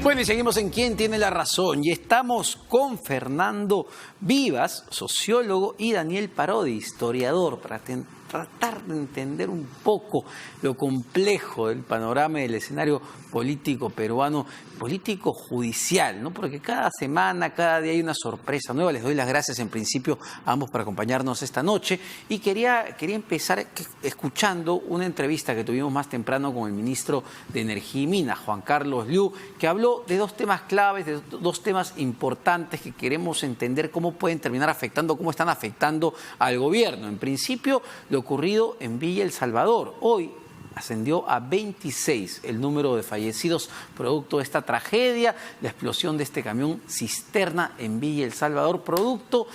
Bueno, y seguimos en ¿Quién tiene la razón? Y estamos con Fernando Vivas, sociólogo, y Daniel Parodi, historiador, para tratar de entender un poco lo complejo del panorama del escenario político peruano, político judicial, ¿no? Porque cada semana, cada día hay una sorpresa nueva. Les doy las gracias en principio a ambos por acompañarnos esta noche y quería empezar escuchando una entrevista que tuvimos más temprano con el ministro de Energía y Minas, Juan Carlos Liu, que habló de dos temas claves, de dos temas importantes que queremos entender cómo pueden terminar afectando, cómo están afectando al gobierno. En principio, lo ocurrido en Villa El Salvador. Hoy ascendió a 26 el número de fallecidos producto de esta tragedia, la explosión de este camión cisterna en Villa El Salvador, producto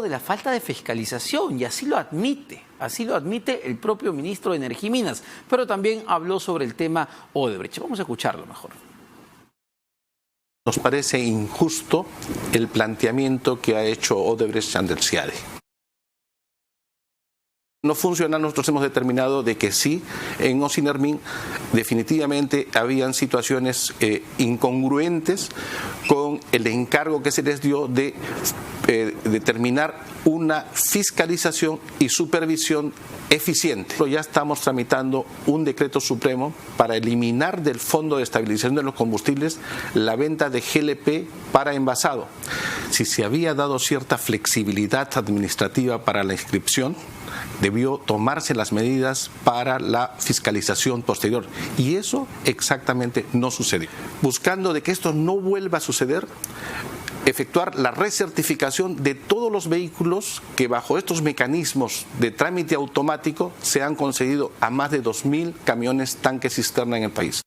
de la falta de fiscalización, y así lo admite el propio ministro de Energía y Minas, pero también habló sobre el tema Odebrecht. Vamos a escucharlo mejor. Nos parece injusto el planteamiento que ha hecho Odebrecht Chandelciade. No funciona, nosotros hemos determinado de que sí, en Ocinermin definitivamente habían situaciones incongruentes con el encargo que se les dio de determinar una fiscalización y supervisión eficiente. Ya estamos tramitando un decreto supremo para eliminar del Fondo de Estabilización de los Combustibles la venta de GLP para envasado. Si se había dado cierta flexibilidad administrativa para la inscripción, debió tomarse las medidas para la fiscalización posterior, y eso exactamente no sucedió. Buscando de que esto no vuelva a suceder, efectuar la recertificación de todos los vehículos que bajo estos mecanismos de trámite automático se han concedido a más de 2.000 camiones tanque cisterna en el país.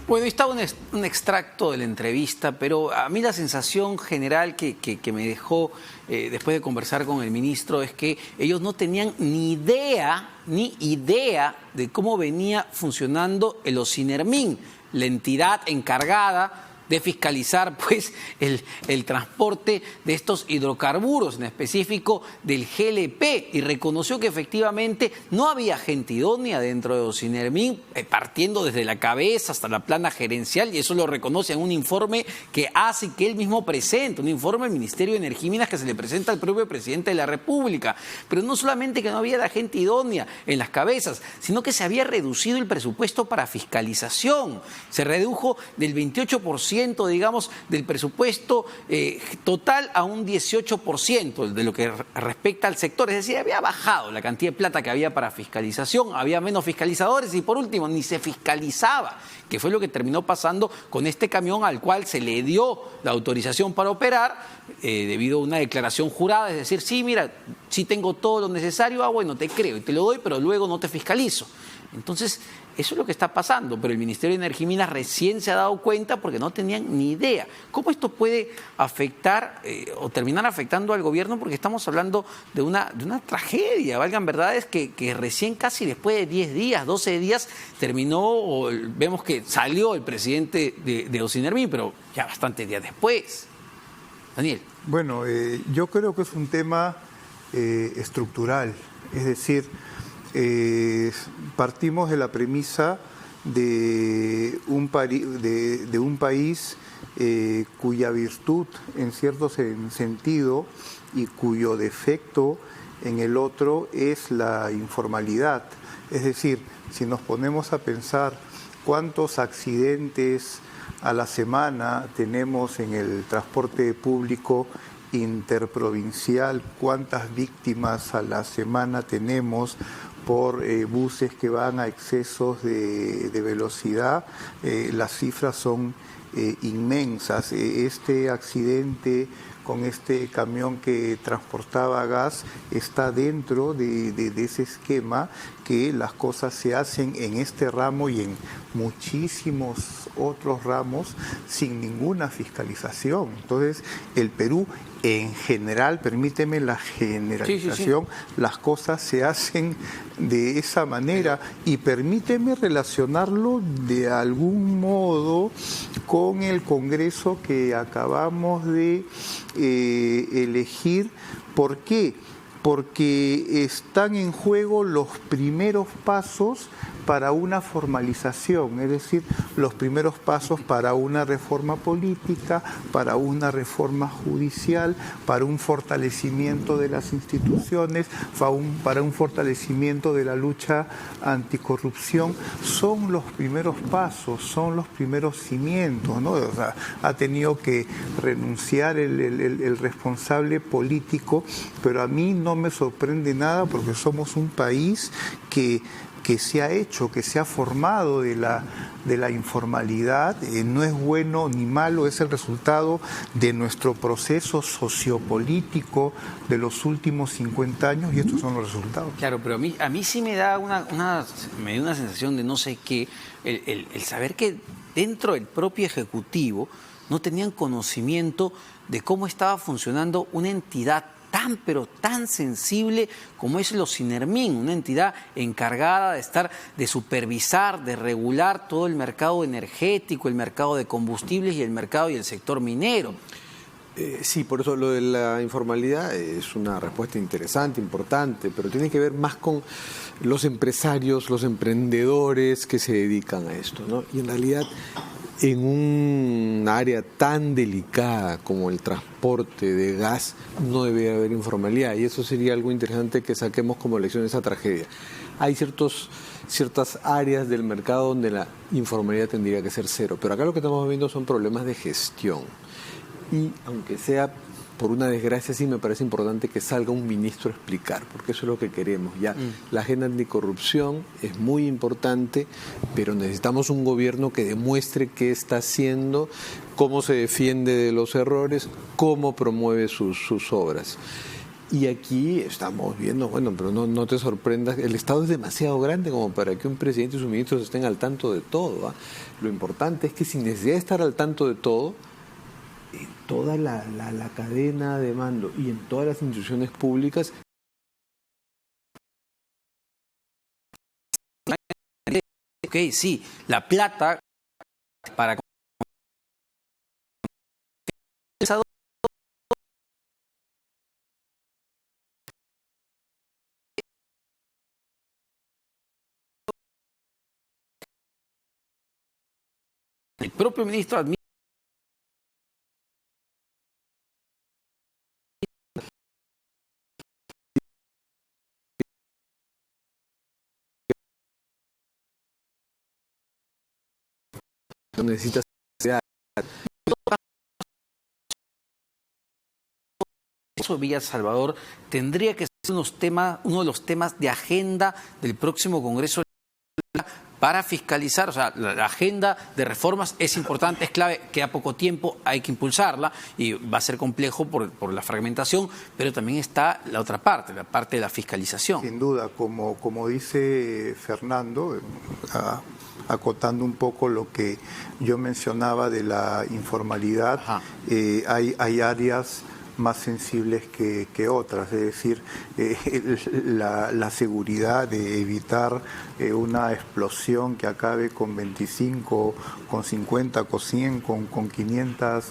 Bueno, está un extracto de la entrevista, pero a mí la sensación general que me dejó después de conversar con el ministro es que ellos no tenían ni idea de cómo venía funcionando el Ocinermin, la entidad encargada de fiscalizar pues el transporte de estos hidrocarburos, en específico del GLP, y reconoció que efectivamente no había gente idónea dentro de Ocinermin, partiendo desde la cabeza hasta la plana gerencial, y eso lo reconoce en un informe que hace, que él mismo presenta, un informe del Ministerio de Energía y Minas que se le presenta al propio presidente de la República. Pero no solamente que no había la gente idónea en las cabezas, sino que se había reducido el presupuesto para fiscalización. Se redujo del 28%, digamos, del presupuesto total a un 18% de lo que respecta al sector. Es decir, había bajado la cantidad de plata que había para fiscalización, había menos fiscalizadores y, por último, ni se fiscalizaba, que fue lo que terminó pasando con este camión al cual se le dio la autorización para operar debido a una declaración jurada, es decir, sí, mira, sí tengo todo lo necesario, bueno, te creo y te lo doy, pero luego no te fiscalizo. Entonces, eso es lo que está pasando, pero el Ministerio de Energía y Minas recién se ha dado cuenta porque no tenían ni idea. ¿Cómo esto puede afectar o terminar afectando al gobierno? Porque estamos hablando de una tragedia, valgan verdades, que recién casi después de 10 días, 12 días, terminó, vemos que salió el presidente de Ocinermin, pero ya bastantes días después. Daniel. Bueno, yo creo que es un tema estructural, es decir, partimos de la premisa de un país cuya virtud en cierto sentido y cuyo defecto en el otro es la informalidad. Es decir, si nos ponemos a pensar cuántos accidentes a la semana tenemos en el transporte público interprovincial, cuántas víctimas a la semana tenemos por buses que van a excesos de velocidad, las cifras son inmensas. Este accidente con este camión que transportaba gas está dentro de ese esquema que las cosas se hacen en este ramo y en muchísimos otros ramos sin ninguna fiscalización. Entonces, el Perú en general, permíteme la generalización, las cosas se hacen de esa manera, y permíteme relacionarlo de algún modo con el Congreso que acabamos de elegir. ¿Por qué? porque están en juego los primeros pasos para una formalización, es decir, los primeros pasos para una reforma política, para una reforma judicial, para un fortalecimiento de las instituciones, para un fortalecimiento de la lucha anticorrupción. Son los primeros pasos, son los primeros cimientos, ¿no? O sea, ha tenido que renunciar el responsable político, pero a mí no me sorprende nada porque somos un país que se ha hecho, que se ha formado de la informalidad. No es bueno ni malo, es el resultado de nuestro proceso sociopolítico de los últimos 50 años y estos son los resultados. Claro, pero a mí sí me da una sensación de no sé qué, el saber que dentro del propio Ejecutivo no tenían conocimiento de cómo estaba funcionando una entidad tan, pero tan sensible como es el Ocinermin, una entidad encargada de supervisar, de regular todo el mercado energético, el mercado de combustibles y el mercado y el sector minero. Sí, por eso lo de la informalidad es una respuesta interesante, importante, pero tiene que ver más con los empresarios, los emprendedores que se dedican a esto, ¿no? Y en realidad, en un área tan delicada como el transporte de gas, no debería haber informalidad, y eso sería algo interesante que saquemos como lección de esa tragedia. Hay ciertas áreas del mercado donde la informalidad tendría que ser cero, pero acá lo que estamos viendo son problemas de gestión. Y aunque sea por una desgracia, sí me parece importante que salga un ministro a explicar, porque eso es lo que queremos. Ya la agenda anticorrupción es muy importante, pero necesitamos un gobierno que demuestre qué está haciendo, cómo se defiende de los errores, cómo promueve sus obras. Y aquí estamos viendo, bueno, pero no te sorprendas, el Estado es demasiado grande como para que un presidente y sus ministros estén al tanto de todo, ¿ah? Lo importante es que sin necesidad de estar al tanto de todo, en toda la cadena de mando y en todas las instituciones públicas. Ok, sí, la plata para el propio ministro admite Necesitas eso. Villa Salvador tendría que ser uno de los temas de agenda del próximo Congreso para fiscalizar. O sea, la agenda de reformas es importante, es clave, queda poco tiempo, hay que impulsarla y va a ser complejo por la fragmentación, pero también está la otra parte, la parte de la fiscalización. Sin duda, como dice Fernando, acotando un poco lo que yo mencionaba de la informalidad, hay áreas más sensibles que otras, es decir, la seguridad de evitar una explosión que acabe con 25, con 50, con 100, con 500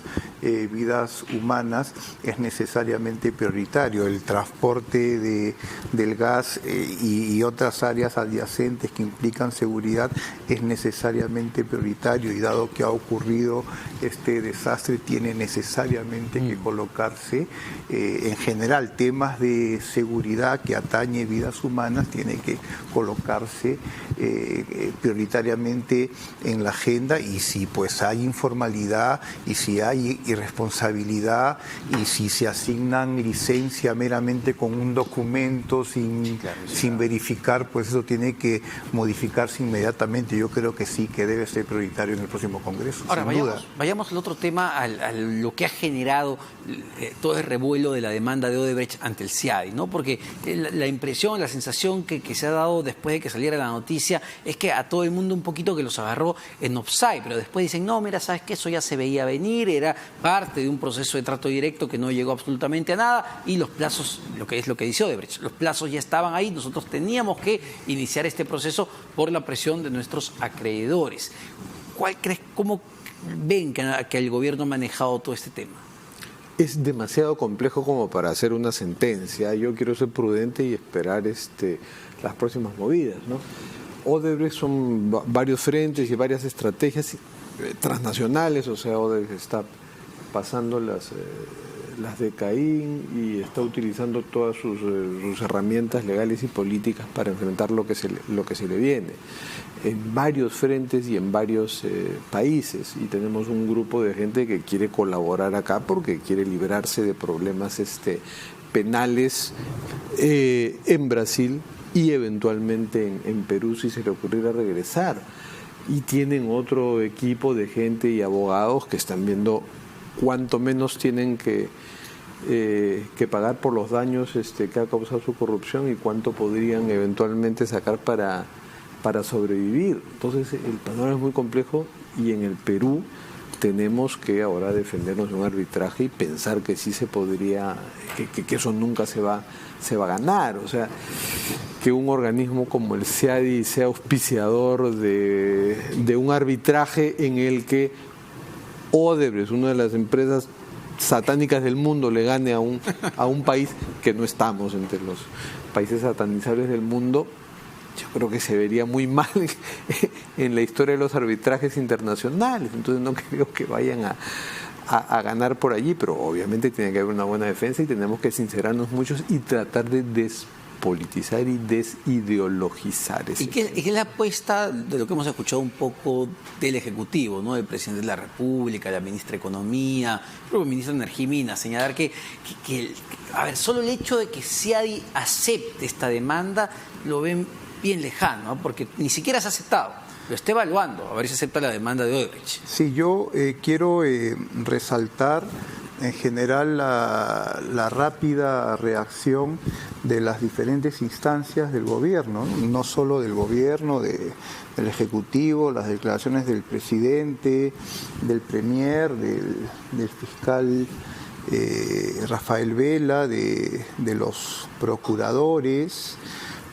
vidas humanas es necesariamente prioritario. El transporte del gas y otras áreas adyacentes que implican seguridad es necesariamente prioritario, y dado que ha ocurrido este desastre tiene necesariamente que colocarse en general temas de seguridad que atañe vidas humanas, tiene que colocarse prioritariamente en la agenda, y si pues hay informalidad y si hay irresponsabilidad y si se asignan licencia meramente con un documento sin verificar, pues eso tiene que modificarse inmediatamente. Yo creo que sí, que debe ser prioritario en el próximo Congreso. Ahora, vayamos al otro tema, a lo que ha generado todo el revuelo de la demanda de Odebrecht ante el CIADI, ¿no? Porque la impresión, la sensación que se ha dado después de que saliera la noticia es que a todo el mundo un poquito que los agarró en offside, pero después dicen, no, mira, sabes que eso ya se veía venir, era parte de un proceso de trato directo que no llegó absolutamente a nada, y los plazos, lo que dice Odebrecht, los plazos ya estaban ahí, nosotros teníamos que iniciar este proceso por la presión de nuestros acreedores. ¿Cómo ven que el gobierno ha manejado todo este tema? es demasiado complejo como para hacer una sentencia. Yo quiero ser prudente y esperar las próximas movidas, ¿no? Odebrecht son varios frentes y varias estrategias transnacionales, o sea, Odebrecht está pasando las de Caín y está utilizando todas sus herramientas legales y políticas para enfrentar lo que se le viene en varios frentes y en varios países, y tenemos un grupo de gente que quiere colaborar acá porque quiere librarse de problemas penales en Brasil y eventualmente en Perú si se le ocurriera regresar, y tienen otro equipo de gente y abogados que están viendo cuánto menos tienen que pagar por los daños que ha causado su corrupción y cuánto podrían eventualmente sacar para sobrevivir. Entonces el panorama es muy complejo, y en el Perú tenemos que ahora defendernos de un arbitraje y pensar que sí se podría, que eso nunca se va a ganar. O sea, que un organismo como el CIADI sea auspiciador de un arbitraje en el que Odebrecht, una de las empresas satánicas del mundo, le gane a un país que no estamos entre los países satanizables del mundo. Yo creo que se vería muy mal en la historia de los arbitrajes internacionales. Entonces no creo que vayan a ganar por allí, pero obviamente tiene que haber una buena defensa y tenemos que sincerarnos muchos y tratar de despolitizar y desideologizar ese. ¿Y qué es la apuesta de lo que hemos escuchado un poco del Ejecutivo, ¿no? Del presidente de la República, la ministra de Economía, el ministro de Energía y Minas, señalar que a ver, solo el hecho de que CIADI acepte esta demanda lo ven bien lejano, ¿no? Porque ni siquiera se ha aceptado, lo está evaluando, a ver si acepta la demanda de Odebrecht. Sí, yo quiero resaltar en general la rápida reacción de las diferentes instancias del gobierno, no solo del gobierno, del Ejecutivo, las declaraciones del presidente, del premier, del fiscal Rafael Vela, de los procuradores,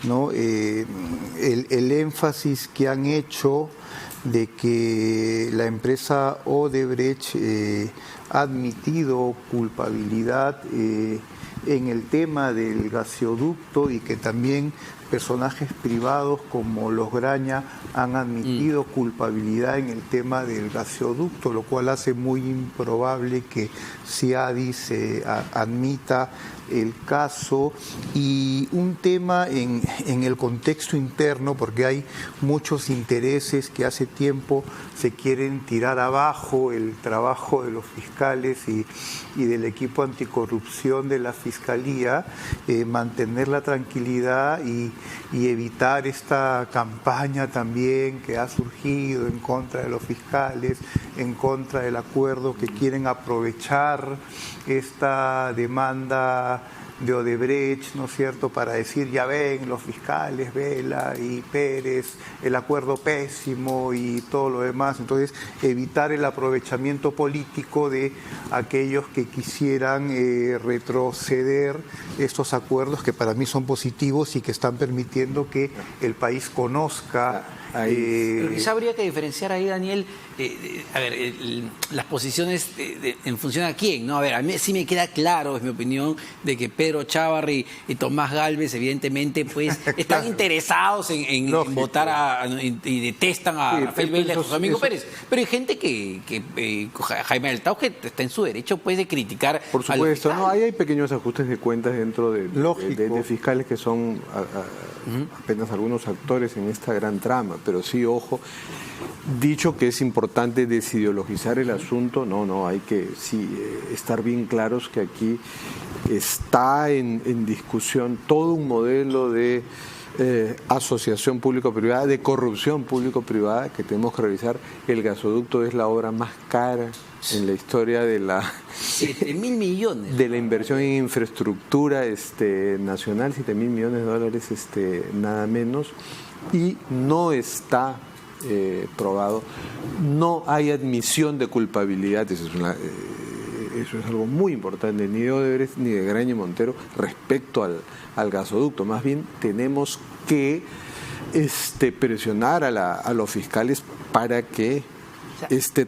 ¿no? El énfasis que han hecho de que la empresa Odebrecht ha admitido culpabilidad en el tema del gaseoducto, y que también personajes privados como los Graña han admitido culpabilidad en el tema del gaseoducto, lo cual hace muy improbable que CIADI se admita el caso. Y un tema en el contexto interno, porque hay muchos intereses que hace tiempo se quieren tirar abajo el trabajo de los fiscales y del equipo anticorrupción de la Fiscalía, mantener la tranquilidad y evitar esta campaña también que ha surgido en contra de los fiscales, en contra del acuerdo, que quieren aprovechar esta demanda de Odebrecht, ¿no es cierto?, para decir, ya ven, los fiscales Vela y Pérez, el acuerdo pésimo y todo lo demás. Entonces, evitar el aprovechamiento político de aquellos que quisieran retroceder estos acuerdos, que para mí son positivos y que están permitiendo que el país conozca. Pero quizá habría que diferenciar ahí, Daniel, las posiciones en función a quién, ¿no? A ver, a mí sí me queda claro, es mi opinión, de que Pedro Chávarri y Tomás Gálvez evidentemente pues están interesados en votar y detestan a Rafael Vela y a José Domingo Pérez. Pero hay gente Jaime Altao, que está en su derecho pues de criticar. Por supuesto, no, ahí hay pequeños ajustes de cuentas dentro de fiscales que son apenas algunos actores en esta gran trama. Pero sí, ojo, dicho que es importante desideologizar el asunto, no, hay que estar bien claros que aquí está en discusión todo un modelo de asociación público-privada, de corrupción público-privada que tenemos que revisar. El gasoducto es la obra más cara en la historia de la 7.000 millones de la inversión en infraestructura nacional, 7.000 millones de dólares, nada menos, y no está probado, no hay admisión de culpabilidad. Eso es algo muy importante, ni de Odebrecht ni de Graña y Montero respecto al gasoducto. Más bien tenemos que presionar a los fiscales para que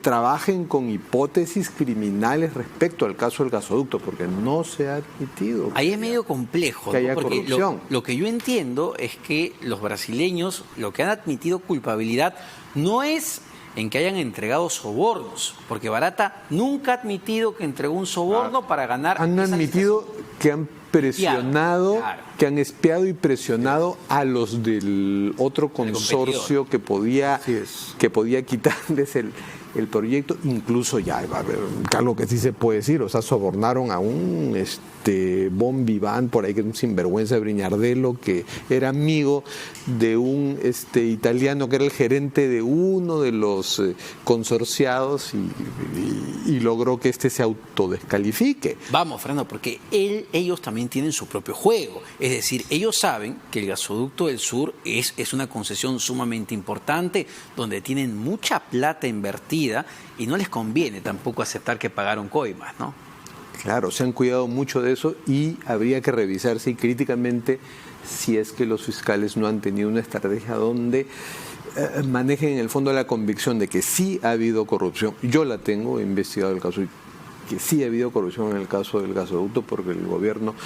trabajen con hipótesis criminales respecto al caso del gasoducto, porque no se ha admitido. Ahí es medio complejo, que haya porque corrupción. Lo que yo entiendo es que los brasileños lo que han admitido culpabilidad no es en que hayan entregado sobornos, porque Barata nunca ha admitido que entregó un soborno para ganar. Han admitido que han presionado, claro. que han espiado y presionado a los del otro consorcio que podía quitarles el proyecto, incluso ya va a haber algo que sí se puede decir, o sea, sobornaron a un bon vivant por ahí, que es un sinvergüenza de Brignardello, que era amigo de un italiano que era el gerente de uno de los consorciados y logró que se autodescalifique. Vamos, Fernando, porque ellos también tienen su propio juego, es decir, ellos saben que el gasoducto del sur es una concesión sumamente importante, donde tienen mucha plata invertida y no les conviene tampoco aceptar que pagaron coimas, ¿no? Claro, se han cuidado mucho de eso y habría que revisarse críticamente si es que los fiscales no han tenido una estrategia donde manejen en el fondo la convicción de que sí ha habido corrupción. Yo la tengo, he investigado el caso, que sí ha habido corrupción en el caso del gasoducto, porque el gobierno,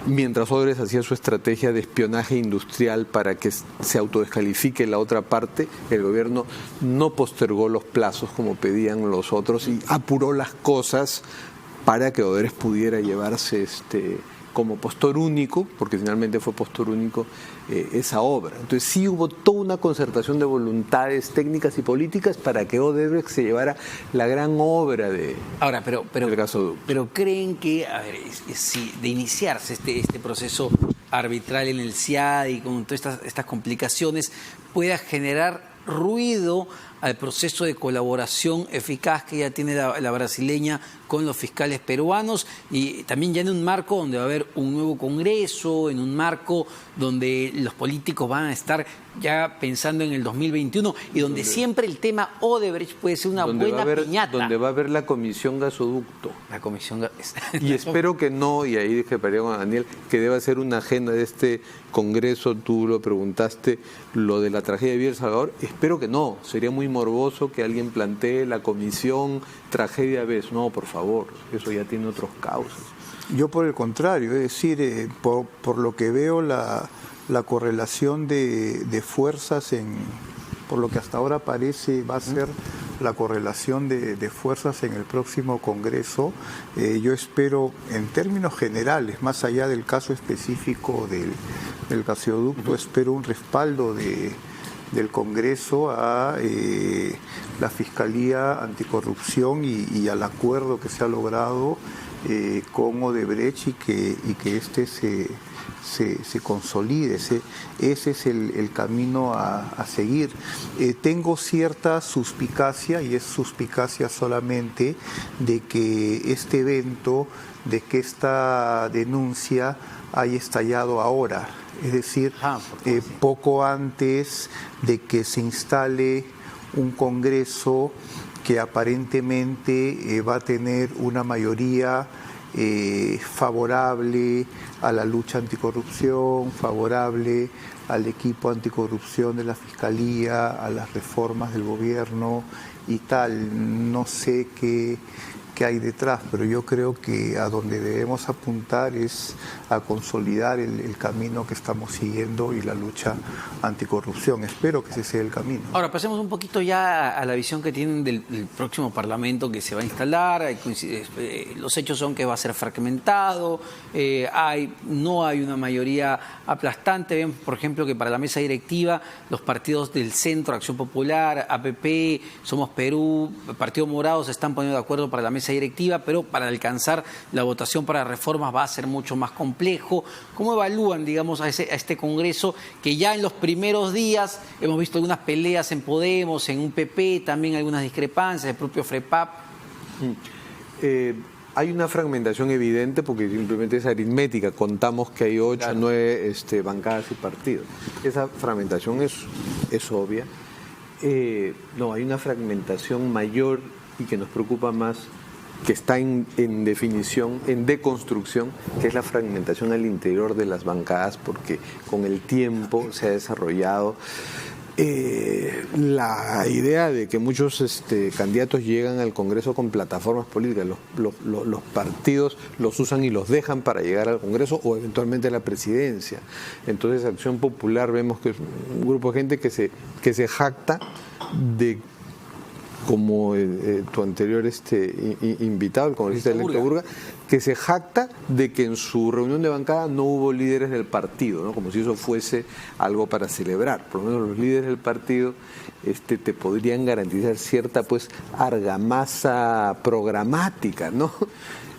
mientras Odebrecht hacía su estrategia de espionaje industrial para que se autodescalifique la otra parte, el gobierno no postergó los plazos como pedían los otros y apuró las cosas para que Odebrecht pudiera llevarse como postor único, porque finalmente fue postor único, esa obra. Entonces sí hubo toda una concertación de voluntades técnicas y políticas para que Odebrecht se llevara la gran obra del gasoducto. Pero creen que, a ver, si de iniciarse este proceso arbitral en el CIAD y con todas estas complicaciones, pueda generar ruido al proceso de colaboración eficaz que ya tiene la brasileña con los fiscales peruanos, y también ya en un marco donde va a haber un nuevo Congreso, en un marco donde los políticos van a estar ya pensando en el 2021 y donde siempre el tema Odebrecht puede ser una buena piñata. Donde va a haber la comisión gasoducto. La comisión y espero que no, y ahí discreparía con Daniel, que deba ser una agenda de este Congreso. Tú lo preguntaste, lo de la tragedia de Villa El Salvador, espero que no, sería muy morboso que alguien plantee la comisión tragedia BES. No, por favor, eso ya tiene otros causas. Yo por el contrario, es decir, por lo que veo la correlación de fuerzas por lo que hasta ahora parece va a ser la correlación de fuerzas en el próximo Congreso, yo espero en términos generales, más allá del caso específico del gasoducto, espero un respaldo del Congreso a la Fiscalía Anticorrupción y al acuerdo que se ha logrado con Odebrecht y que se consolide. Ese es el camino a seguir. Tengo cierta suspicacia, y es suspicacia solamente, de que este evento, de que esta denuncia haya estallado ahora, es decir, poco antes de que se instale un Congreso que aparentemente va a tener una mayoría favorable a la lucha anticorrupción, favorable al equipo anticorrupción de la Fiscalía, a las reformas del gobierno y tal. No sé qué hay detrás, pero yo creo que a donde debemos apuntar es a consolidar el camino que estamos siguiendo y la lucha anticorrupción. Espero que ese sea el camino. Ahora, pasemos un poquito ya a la visión que tienen del próximo Parlamento que se va a instalar. Los hechos son que va a ser fragmentado, no hay una mayoría aplastante. Vemos, por ejemplo, que para la mesa directiva los partidos del Centro, Acción Popular, APP, Somos Perú, Partido Morado se están poniendo de acuerdo para la mesa directiva, pero para alcanzar la votación para reformas va a ser mucho más complejo. ¿Cómo evalúan, digamos, a este Congreso que ya en los primeros días hemos visto algunas peleas en Podemos, en un PP, también algunas discrepancias, el propio FREPAP? Hay una fragmentación evidente porque simplemente es aritmética. Contamos que hay 8 o 9 bancadas y partidos. Esa fragmentación es obvia. No, hay una fragmentación mayor y que nos preocupa más, que está en definición, en deconstrucción, que es la fragmentación al interior de las bancadas, porque con el tiempo se ha desarrollado La idea de que muchos candidatos llegan al Congreso con plataformas políticas, los partidos los usan y los dejan para llegar al Congreso o eventualmente a la presidencia. Entonces Acción Popular vemos que es un grupo de gente que se jacta de, como tu anterior invitado, el congresista electo Burga, que se jacta de que en su reunión de bancada no hubo líderes del partido, ¿no? Como si eso fuese algo para celebrar. Por lo menos los líderes del partido te podrían garantizar cierta argamasa programática, ¿no?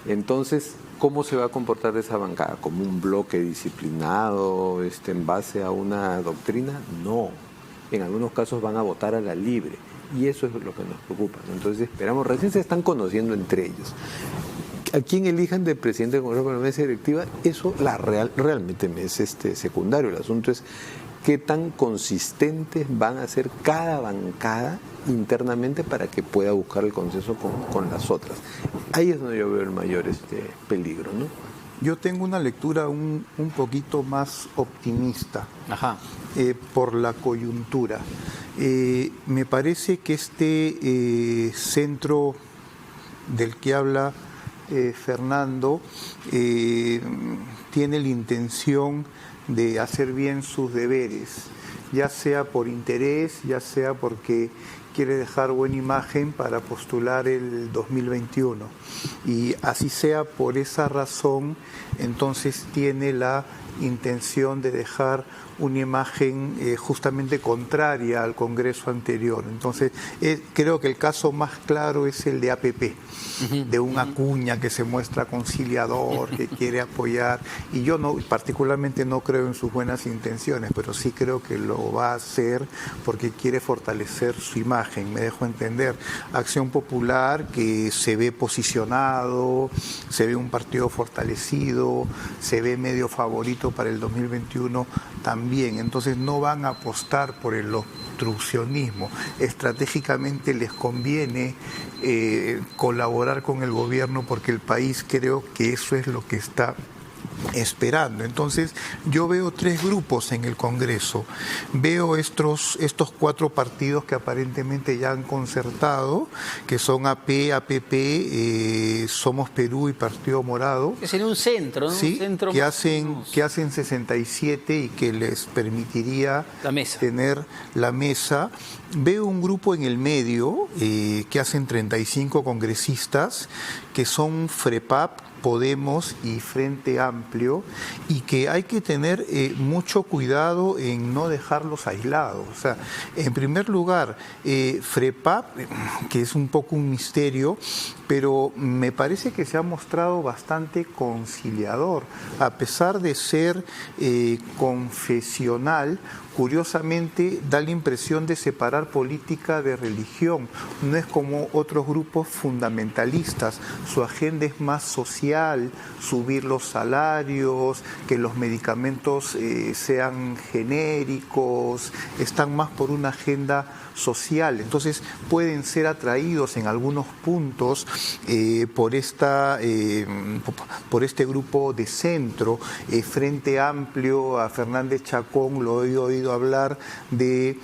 Entonces, ¿cómo se va a comportar esa bancada? ¿Como un bloque disciplinado en base a una doctrina? No. En algunos casos van a votar a la libre. Y eso es lo que nos preocupa, ¿no? Entonces esperamos, recién se están conociendo entre ellos. A quién elijan de presidente del Congreso para la mesa directiva, eso realmente me es secundario. El asunto es qué tan consistentes van a ser cada bancada internamente para que pueda buscar el consenso con las otras. Ahí es donde yo veo el mayor peligro, ¿no? Yo tengo una lectura un poquito más optimista. Ajá. Por la coyuntura. Me parece que centro del que habla Fernando tiene la intención de hacer bien sus deberes, ya sea por interés, ya sea porque quiere dejar buena imagen para postular el 2021. Y así sea por esa razón, entonces tiene la intención de dejar una imagen justamente contraria al Congreso anterior. Entonces, creo que el caso más claro es el de APP, de un Acuña que se muestra conciliador, que quiere apoyar, y yo particularmente no creo en sus buenas intenciones, pero sí creo que lo va a hacer porque quiere fortalecer su imagen, me dejo entender. Acción Popular, que se ve posicionado, se ve un partido fortalecido, se ve medio favorito para el 2021 también, entonces no van a apostar por el obstruccionismo. Estratégicamente les conviene colaborar con el gobierno porque el país creo que eso es lo que está esperando. Entonces yo veo tres grupos en el Congreso. Veo estos cuatro partidos que aparentemente ya han concertado, que son AP, APP, Somos Perú y Partido Morado. Que sería un centro, ¿no? Sí, un centro que hacen 67 y que les permitiría tener la mesa. Veo un grupo en el medio que hacen 35 congresistas, que son FREPAP, Podemos y Frente Amplio, y que hay que tener mucho cuidado en no dejarlos aislados. O sea, en primer lugar, FREPAP, que es un poco un misterio, pero me parece que se ha mostrado bastante conciliador, a pesar de ser confesional. Curiosamente da la impresión de separar política de religión. No es como otros grupos fundamentalistas. Su agenda es más social, subir los salarios, que los medicamentos sean genéricos, están más por una agenda social. Entonces pueden ser atraídos en algunos puntos por este grupo de centro. Frente Amplio, a Fernández Chacón lo he oído hablar de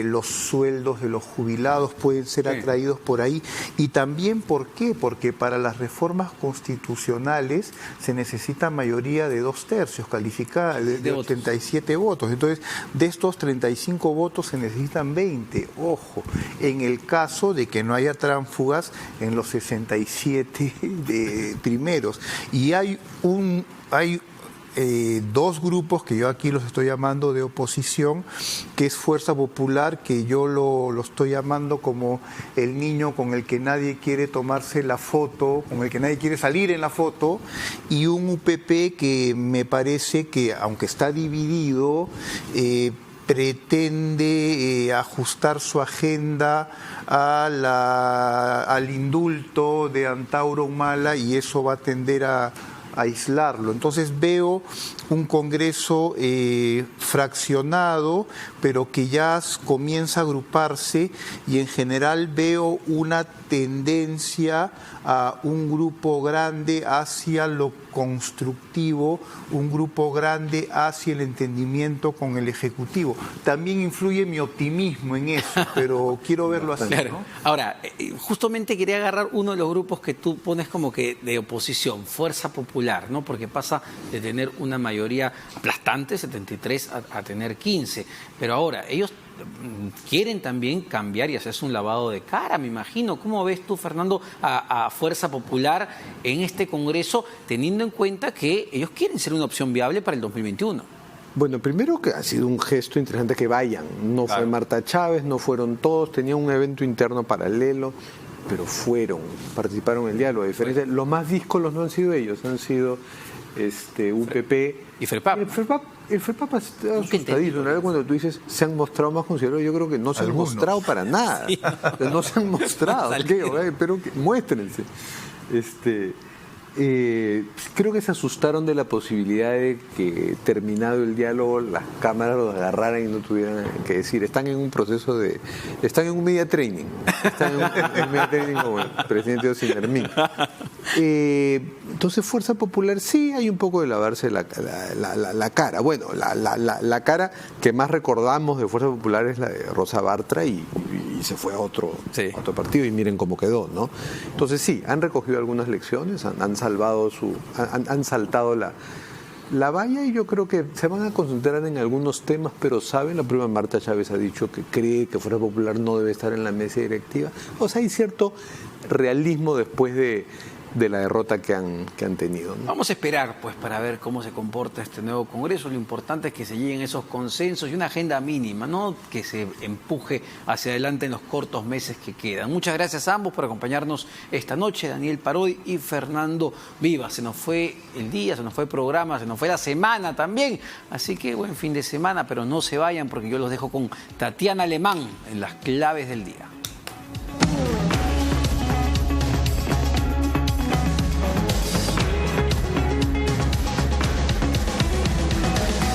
los sueldos de los jubilados, pueden ser atraídos por ahí. Y también, ¿por qué? Porque para las reformas constitucionales se necesita mayoría de 2/3 calificada, de 87 votos. Entonces, de estos 35 votos se necesitan 20. Ojo, en el caso de que no haya tránsfugas en los 67 primeros. Y hay dos grupos que yo aquí los estoy llamando de oposición, que es Fuerza Popular, que yo lo estoy llamando como el niño con el que nadie quiere tomarse la foto, con el que nadie quiere salir en la foto, y un UPP que me parece que, aunque está dividido, pretende ajustar su agenda al indulto de Antauro Humala, y eso va a tender a aislarlo. Entonces veo un Congreso fraccionado, pero que ya comienza a agruparse, y en general veo una tendencia a un grupo grande hacia lo constructivo, un grupo grande hacia el entendimiento con el Ejecutivo. También influye mi optimismo en eso, pero quiero verlo así, Claro. ¿no? Ahora, justamente quería agarrar uno de los grupos que tú pones como que de oposición, Fuerza Popular, ¿no? Porque pasa de tener una mayoría aplastante, 73, a tener 15. Pero ahora, ellos quieren también cambiar y hacerse un lavado de cara, me imagino. ¿Cómo ves tú, Fernando, a Fuerza Popular en este Congreso, teniendo en cuenta que ellos quieren ser una opción viable para el 2021? Bueno, primero que ha sido un gesto interesante que vayan. No Claro. fue Marta Chávez, no fueron todos, tenían un evento interno paralelo, pero participaron en el diálogo. A diferencia, los más díscolos no han sido ellos, han sido UPP Y FERPAP. El FERPAP está asustadito. Una vez cuando tú dices se han mostrado más considerados, yo creo que no se Algunos. han mostrado para nada. Sí. No se han mostrado. Pero muéstrense. Creo que se asustaron de la posibilidad de que, terminado el diálogo, las cámaras los agarraran y no tuvieran que decir. Están en un proceso están en un media training. Están en un media training como el presidente Osinermín. Entonces, Fuerza Popular sí hay un poco de lavarse la cara. Bueno, la cara que más recordamos de Fuerza Popular es la de Rosa Bartra y se fue a otro partido y miren cómo quedó, ¿no? Entonces sí, han recogido algunas lecciones, han saltado la valla, y yo creo que se van a concentrar en algunos temas, pero saben, la propia Marta Chávez ha dicho que cree que Fuerza Popular no debe estar en la mesa directiva. O sea, hay cierto realismo después de la derrota que han tenido, ¿no? Vamos a esperar, pues, para ver cómo se comporta este nuevo Congreso. Lo importante es que se lleguen esos consensos y una agenda mínima, no que se empuje hacia adelante en los cortos meses que quedan. Muchas gracias a ambos por acompañarnos esta noche, Daniel Parodi y Fernando Vivas. Se nos fue el día, se nos fue el programa, se nos fue la semana también. Así que buen fin de semana, pero no se vayan porque yo los dejo con Tatiana Alemán en las claves del día.